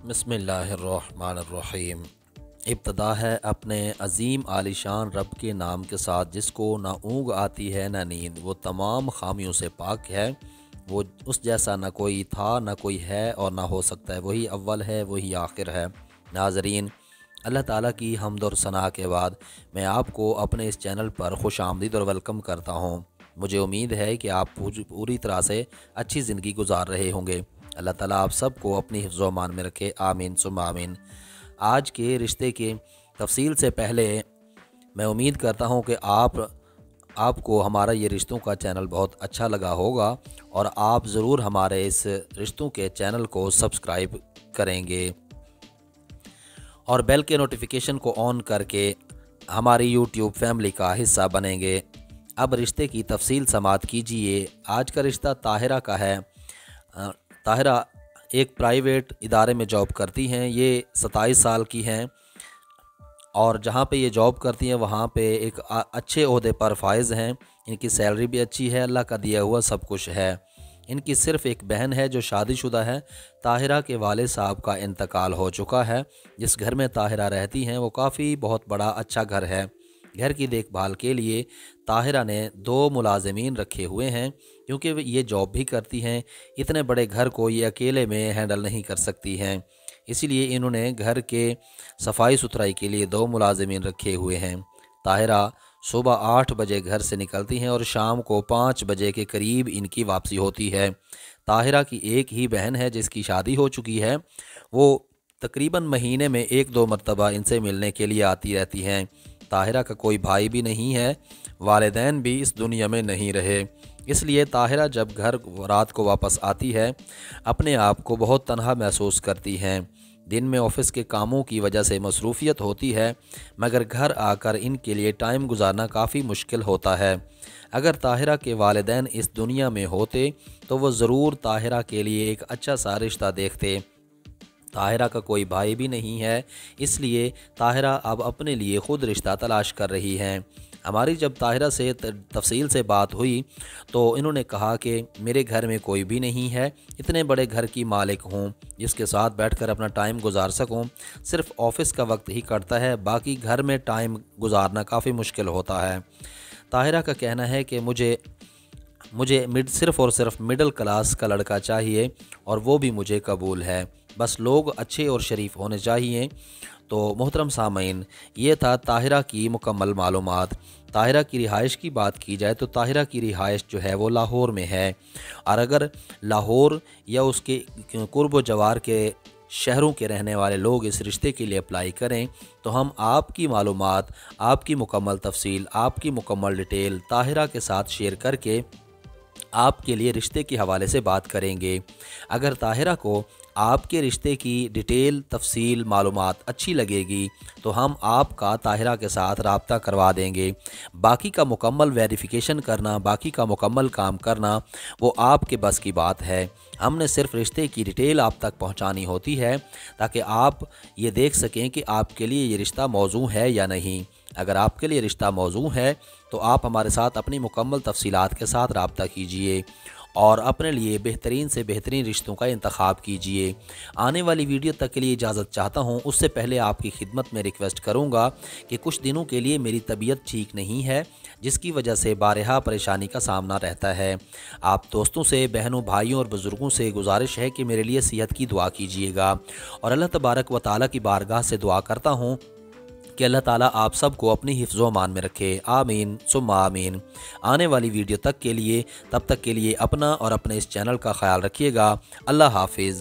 बिस्मिल्लाहिर्रहमानिर्रहीम। इब्तदा है अपने अजीम आलिशान रब के नाम के साथ, जिसको ना ऊँग आती है ना नींद। वो तमाम खामियों से पाक है। वो उस जैसा ना कोई था, ना कोई है और ना हो सकता है। वही अव्वल है, वही आखिर है। नाज़रीन, अल्लाह ताला की हम्द और सना के बाद मैं आपको अपने इस चैनल पर खुश आमदीद और वेलकम करता हूँ। मुझे उम्मीद है कि आप पूरी तरह से अच्छी ज़िंदगी गुजार रहे होंगे। अल्लाह ताला आप सबको अपनी हिफ्ज़ व अमान में रखे, आमीन सुम्मा आमीन। आज के रिश्ते के तफसील से पहले मैं उम्मीद करता हूँ कि आपको हमारा ये रिश्तों का चैनल बहुत अच्छा लगा होगा और आप ज़रूर हमारे इस रिश्तों के चैनल को सब्सक्राइब करेंगे और बेल के नोटिफिकेशन को ऑन करके हमारी यूट्यूब फैमिली का हिस्सा बनेंगे। अब रिश्ते की तफसील समाअत कीजिए। आज का रिश्ता ताहिरा का है। ताहिरा एक प्राइवेट इदारे में जॉब करती हैं। ये 27 साल की हैं और जहाँ पे ये जॉब करती हैं वहाँ पे एक अच्छे ओहदे पर फाइज़ हैं। इनकी सैलरी भी अच्छी है, अल्लाह का दिया हुआ सब कुछ है। इनकी सिर्फ़ एक बहन है जो शादीशुदा है। ताहिरा के वालिद साहब का इंतकाल हो चुका है। जिस घर में ताहिरा रहती हैं वो काफ़ी बहुत बड़ा अच्छा घर है। घर की देखभाल के लिए ताहिरा ने 2 मुलाजिमीन रखे हुए हैं, क्योंकि ये जॉब भी करती हैं। इतने बड़े घर को ये अकेले में हैंडल नहीं कर सकती हैं, इसीलिए इन्होंने घर के सफाई सुथराई के लिए 2 मुलाजिमीन रखे हुए हैं। ताहिरा सुबह 8 बजे घर से निकलती हैं और शाम को 5 बजे के करीब इनकी वापसी होती है। ताहिरा की एक ही बहन है जिसकी शादी हो चुकी है। वो तकरीबन महीने में 1-2 मरतबा इनसे मिलने के लिए आती रहती हैं। ताहिरा का कोई भाई भी नहीं है, वालिदैन भी इस दुनिया में नहीं रहे, इसलिए ताहिरा जब घर रात को वापस आती है अपने आप को बहुत तन्हा महसूस करती हैं। दिन में ऑफ़िस के कामों की वजह से मसरूफ़ियत होती है, मगर घर आकर इनके लिए टाइम गुजारना काफ़ी मुश्किल होता है। अगर ताहिरा के वालिदैन इस दुनिया में होते तो वो ज़रूर ताहिरा के लिए एक अच्छा सा रिश्ता देखते। ताहिरा का कोई भाई भी नहीं है, इसलिए ताहिरा अब अपने लिए ख़ुद रिश्ता तलाश कर रही हैं। हमारी जब ताहिरा से तफसील से बात हुई तो इन्होंने कहा कि मेरे घर में कोई भी नहीं है, इतने बड़े घर की मालिक हूँ जिसके साथ बैठकर अपना टाइम गुजार सकूँ। सिर्फ़ ऑफ़िस का वक्त ही कटता है, बाकी घर में टाइम गुजारना काफ़ी मुश्किल होता है। ताहिरा का कहना है कि मुझे सिर्फ़ और सिर्फ मिडिल क्लास का लड़का चाहिए और वो भी मुझे कबूल है। बस लोग अच्छे और शरीफ होने चाहिए। तो मोहतरम सामीन, ये था ताहिरा की मुकम्मल मालूमात। ताहिरा की रिहाइश की बात की जाए तो ताहिरा की रिहाइश जो है वो लाहौर में है, और अगर लाहौर या उसके कुर्ब व जवार के शहरों के रहने वाले लोग इस रिश्ते के लिए अप्लाई करें तो हम आपकी मालूमात, आपकी मुकम्मल तफसील, आपकी मुकम्मल डिटेल ताहिरा के साथ शेयर करके आपके लिए रिश्ते के हवाले से बात करेंगे। अगर ताहिरा को आपके रिश्ते की डिटेल तफसील मालूमात अच्छी लगेगी तो हम आपका ताहिरा के साथ राब्ता करवा देंगे। बाकी का मुकम्मल वेरिफिकेशन करना, बाकी का मुकम्मल काम करना वो आपके बस की बात है। हमने सिर्फ रिश्ते की डिटेल आप तक पहुंचानी होती है ताकि आप ये देख सकें कि आपके लिए ये रिश्ता मौजू है या नहीं। अगर आपके लिए रिश्ता मौजू है तो आप हमारे साथ अपनी मुकम्मल तफसीलात के साथ राब्ता कीजिए और अपने लिए बेहतरीन से बेहतरीन रिश्तों का इंतखाब कीजिए। आने वाली वीडियो तक के लिए इजाज़त चाहता हूँ। उससे पहले आपकी खिदमत में रिक्वेस्ट करूँगा कि कुछ दिनों के लिए मेरी तबीयत ठीक नहीं है, जिसकी वजह से बारहा परेशानी का सामना रहता है। आप दोस्तों से, बहनों, भाइयों और बुज़ुर्गों से गुजारिश है कि मेरे लिए सेहत की दुआ कीजिएगा और अल्लाह तबारक व तआला की बारगाह से दुआ करता हूँ कि अल्लाह ताला आप सबको अपनी हिफ्ज़ व अमान में रखे, आमीन सुम्मा आमीन। आने वाली वीडियो तब तक के लिए अपना और अपने इस चैनल का ख्याल रखिएगा। अल्लाह हाफिज़।